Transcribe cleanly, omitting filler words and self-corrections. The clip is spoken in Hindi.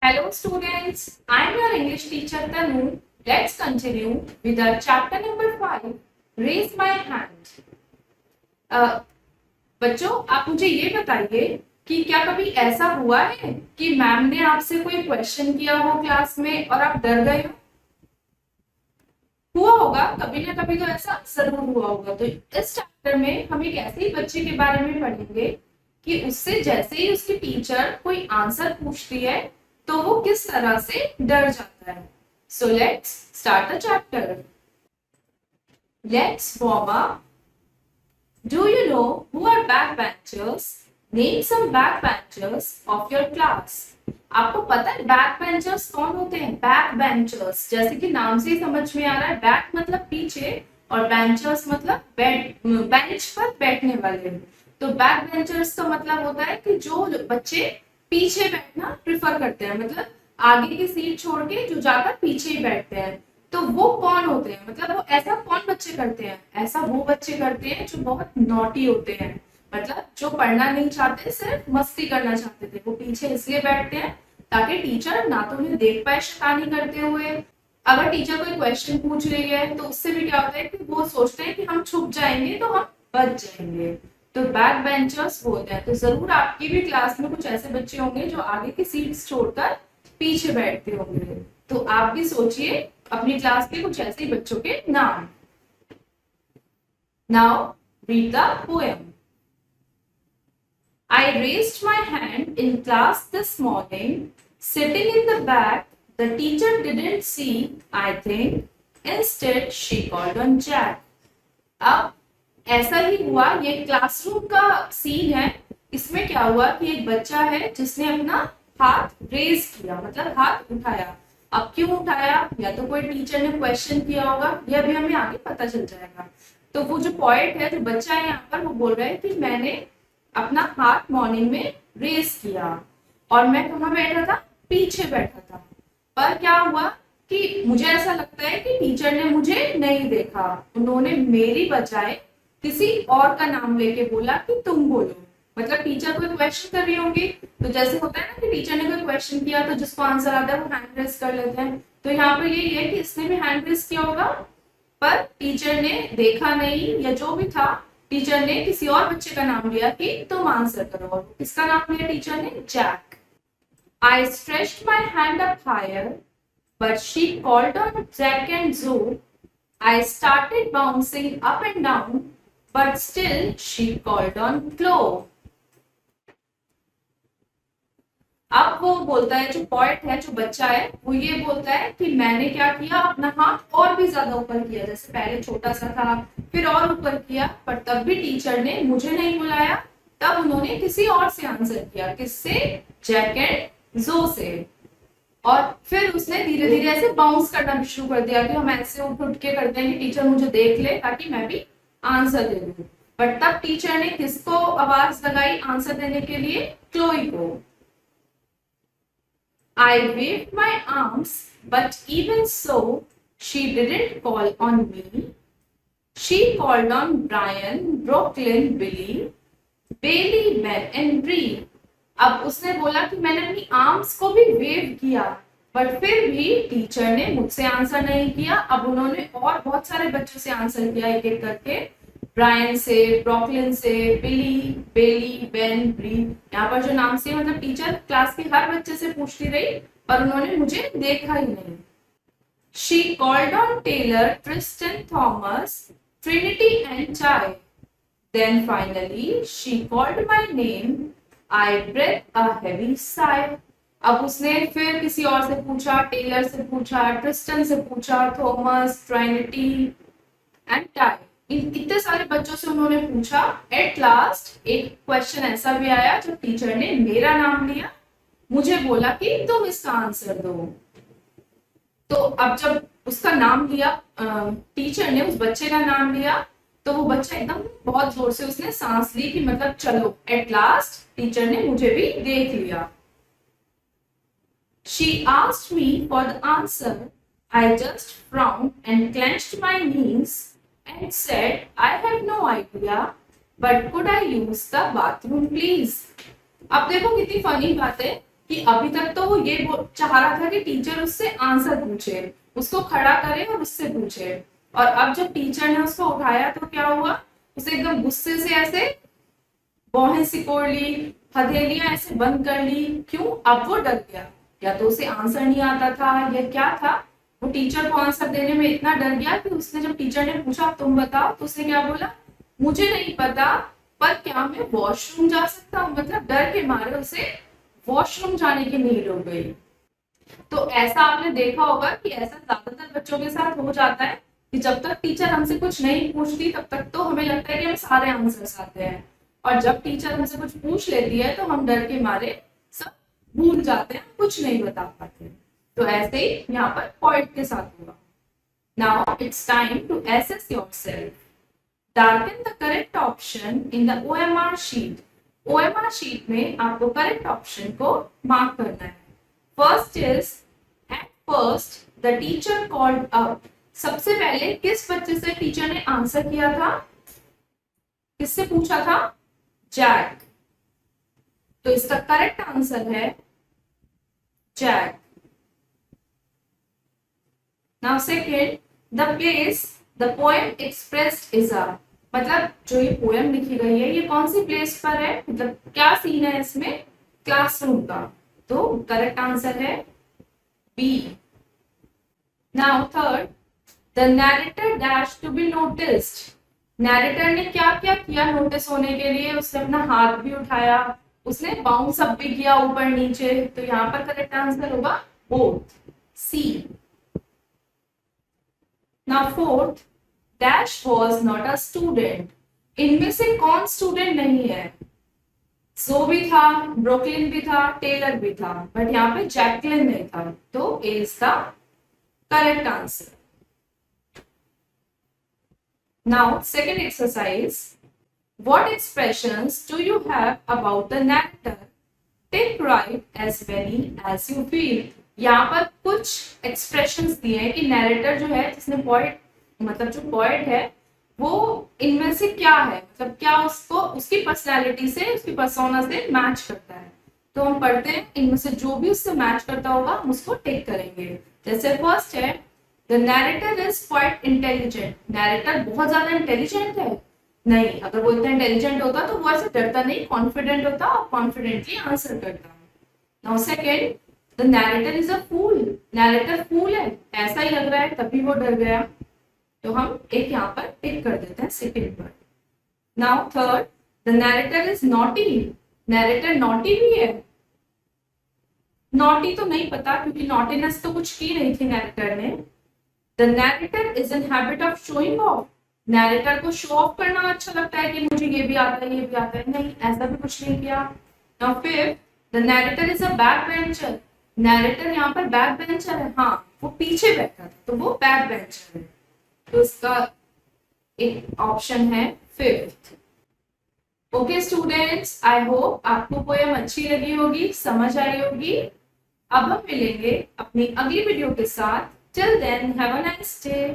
Hello students, I am your English teacher Tanu. Let's continue with our chapter number 5, Raise my hand. बच्चों आप मुझे ये बताइए कि क्या कभी ऐसा हुआ है कि मैम ने आपसे कोई क्वेश्चन किया हो क्लास में और आप डर गए हो? हुआ होगा, कभी ना कभी तो ऐसा जरूर हुआ होगा। तो इस चैप्टर में हम एक ऐसे ही बच्चे के बारे में पढ़ेंगे कि उससे जैसे ही उसकी टीचर कोई आंसर पूछती है तो वो किस तरह से डर जाता है। So let's start the chapter. Let's warm up. Do you know who are backbenchers? Name some backbenchers of your class. आपको पता है बैक बेंचर्स कौन होते हैं? बैक बेंचर्स जैसे कि नाम से ही समझ में आ रहा है, बैक मतलब पीछे और बेंचर्स मतलब बेंच पर बैठने वाले। तो बैक बेंचर्स का मतलब होता है कि जो बच्चे पीछे बैठना प्रिफर करते हैं, मतलब आगे की सीट छोड़ के जो जाकर पीछे ही बैठते हैं। तो वो कौन होते हैं, मतलब वो ऐसा कौन बच्चे करते हैं? ऐसा वो बच्चे करते हैं जो बहुत नॉटी होते हैं, मतलब जो पढ़ना नहीं चाहते, सिर्फ मस्ती करना चाहते थे। वो पीछे इसलिए बैठते हैं ताकि टीचर ना तो उन्हें देख पाए शैतानी करते हुए। अगर टीचर कोई क्वेश्चन पूछ रही है तो उससे भी क्या होता है कि वो सोचते हैं कि हम छुप जाएंगे तो हम बच जाएंगे। तो बैक बेंचर्स बोलते हैं। तो जरूर आपकी भी क्लास में कुछ ऐसे बच्चे होंगे जो आगे की सीट्स छोड़कर पीछे बैठते होंगे। तो आप भी सोचिए अपनी क्लास के कुछ ऐसे बच्चों के नाम। Now read the poem. I raised my hand in class this morning. Sitting in the back, the teacher didn't see, I think. Instead, she called on Jack. अब ऐसा ही हुआ, ये क्लासरूम का सीन है। इसमें क्या हुआ कि एक बच्चा है जिसने अपना हाथ रेज किया, मतलब हाथ उठाया। अब क्यों उठाया? या तो कोई टीचर ने क्वेश्चन किया होगा, यह भी हमें आगे पता चल जाएगा। तो वो जो पॉइंट है, जो बच्चा है यहाँ पर, वो बोल रहा है कि मैंने अपना हाथ मॉर्निंग में रेस किया और मैं कहाँ बैठा था? पीछे बैठा था। पर क्या हुआ कि मुझे ऐसा लगता है कि टीचर ने मुझे नहीं देखा, उन्होंने मेरी बजाय किसी और का नाम लेके बोला कि तुम बोलो। मतलब टीचर कोई क्वेश्चन कर रही होंगी, तो जैसे होता है ना कि टीचर ने कोई क्वेश्चन किया तो जिसको आंसर आता है वो हैंड रेस कर लेते हैं। तो यहाँ पर यही है कि इसने भी हैंड रेस किया होगा, पर टीचर ने देखा नहीं, या जो भी था टीचर ने किसी और बच्चे का नाम लिया कि तुम आंसर करो। और किसका नाम लिया टीचर ने? Jack. I stretched my hand up higher, but she called on Jack and Zoe. I started bouncing up and down, but still she called on Chloe. अब वो बोलता है, जो पॉइंट है, जो बच्चा है, वो ये बोलता है कि मैंने क्या किया, अपना हाथ और भी ज्यादा ऊपर किया। जैसे पहले छोटा सा था, फिर और ऊपर किया, पर तब भी टीचर ने मुझे नहीं बुलाया। तब उन्होंने किसी और से आंसर किया। किससे? जैक एंड जो से। और फिर उसने धीरे धीरे ऐसे बाउंस करना भी शुरू कर दिया कि हम ऐसे उठ उठ के करते हैं कि टीचर मुझे देख ले ताकि मैं भी आंसर दे दूं। बट तब टीचर ने किसको आवाज लगाई आंसर देने के लिए? क्लोई को। I waved my arms, but even so, she didn't call on me. She called on Brian, Brooklyn, Billy, Bailey, Ben and Bree. अब उसने बोला कि मैंने अपनी आर्म्स को भी वेव किया, बट फिर भी टीचर ने मुझसे आंसर नहीं किया। अब उन्होंने और बहुत सारे बच्चों से आंसर किया, एक एक करके। ब्रायन से, ब्रॉकलिन से, बिली, बेली, बेन, ब्री। यहाँ पर जो नाम से, मतलब टीचर क्लास के हर बच्चे से पूछती रही, पर उन्होंने मुझे देखा ही नहीं। She called on Taylor, Tristan, Thomas, Trinity and Chai. Then finally she called my name. I breathed a heavy sigh. अब उसने फिर किसी और से पूछा, टेलर से पूछा, ट्रिस्टन से पूछा, थॉमस, ट्रिनिटी एंड टाई। इतने सारे बच्चों से उन्होंने पूछा। एट लास्ट एक क्वेश्चन ऐसा भी आया जब टीचर ने मेरा नाम लिया, मुझे बोला कि तुम इसका आंसर दो। तो अब जब उसका नाम लिया, टीचर ने उस बच्चे का नाम लिया, तो वो बच्चा एकदम बहुत जोर से उसने सांस ली कि मतलब चलो एट लास्ट टीचर ने मुझे भी देख लिया। She asked me for the answer. I just frowned and clenched my knees and said, I have no idea, but could I use the bathroom please? अब देखो कितनी फनी बात है कि अभी तक तो वो ये चाह रहा था कि टीचर उससे आंसर पूछे, उसको खड़ा करे और उससे पूछे, और अब जब टीचर ने उसको उठाया तो क्या हुआ, उसे एकदम गुस्से से ऐसे भौहें सिकोड़ ली, हथेलियां ऐसे बंद कर ली। क्यों? अब वो डर गया, या तो उसे आंसर नहीं आता था या क्या था, वो टीचर को आंसर देने में इतना डर गया कि उसने, जब टीचर ने पूछा तुम बताओ, तो उसने क्या बोला, मुझे नहीं पता, पर क्या मैं वॉशरूम जा सकता हूँ। मतलब डर के मारे उसे वॉशरूम जाने की नीड हो गई। तो ऐसा आपने देखा होगा कि ऐसा ज्यादातर बच्चों के साथ हो जाता है कि जब तक टीचर हमसे कुछ नहीं पूछती तब तक तो हमें लगता है कि हमें सारे आंसर्स आते हैं, और जब टीचर हमसे कुछ पूछ लेती है तो हम डर के मारे सब भूल जाते हैं, कुछ नहीं बता पाते। तो ऐसे ही यहाँ पर पॉइंट के साथ हुआ। Now it's time to assess yourself. Darken the correct option in the OMR sheet. OMR sheet में आपको करेक्ट ऑप्शन को मार्क करना है। First is, at first the teacher called up. सबसे पहले किस बच्चे से टीचर ने आंसर किया था, किससे पूछा था, जैक। तो इसका करेक्ट आंसर है Jack. Now second, the place the poem expressed is a. मतलब जो ये पोएम लिखी गई है ये कौन सी प्लेस पर है, मतलब क्या सीन है इसमें, क्लासरूम का। तो करेक्ट आंसर है B. Now third, the narrator dash to be noticed. Narrator ने क्या क्या किया नोटिस होने के लिए, उसने अपना हाथ भी उठाया, उसने बाउंस अप भी किया ऊपर नीचे। तो यहाँ पर करेक्ट आंसर होगा both, C. Now fourth, dash was not a student. इनमें से कौन स्टूडेंट नहीं है, सो भी था, ब्रुकलिन भी था, टेलर भी था, बट यहाँ पे जैकलिन नहीं था। तो A is the correct answer. Now second exercise, what expressions do you have about the narrator? Take right as many as you feel. यहाँ पर कुछ एक्सप्रेशंस दिए हैं कि नैरेटर जो है, जिसने पोएट, मतलब जो पोएट है, वो इनमें से क्या है, मतलब क्या उसको उसकी पर्सनालिटी से, उसकी पर्सोना से मैच करता है। तो हम पढ़ते हैं, इनमें से जो भी उससे मैच करता होगा हम उसको टिक करेंगे। जैसे फर्स्ट है, the narrator is quite intelligent. Narrator बहुत ज्यादा इंटेलिजेंट है? नहीं, अगर वो इतना इंटेलिजेंट होता तो वो ऐसे डरता नहीं, कॉन्फिडेंट होता और कॉन्फिडेंटली आंसर करता। Now second, the narrator is a fool. Narrator fool है, ऐसा ही लग रहा है तभी वो डर गया। तो हम एक यहाँ पर टिक कर देते हैं सेकेंड पर। Now third, the narrator is naughty. Narrator naughty भी है? नॉटी तो नहीं पता, क्योंकि नॉटीनेस तो कुछ की नहीं थी नैरेटर ने। The narrator is in habit of showing off. Narrator को शो ऑफ करना अच्छा लगता है कि मुझे ये भी आता है, ये भी आता है। नहीं, ऐसा भी कुछ नहीं किया। Now fifth, the narrator is a back bencher. Narrator यहाँ पर बैक बेंचर है? हाँ, वो पीछे बैठा था तो वो बैक बेंचर है। तो इसका एक ऑप्शन है fifth. Okay students, I hope आपको पोएम अच्छी लगी होगी, समझ आई होगी। अब हम मिलेंगे अपनी अगली वीडियो के साथ। Till then have a nice day.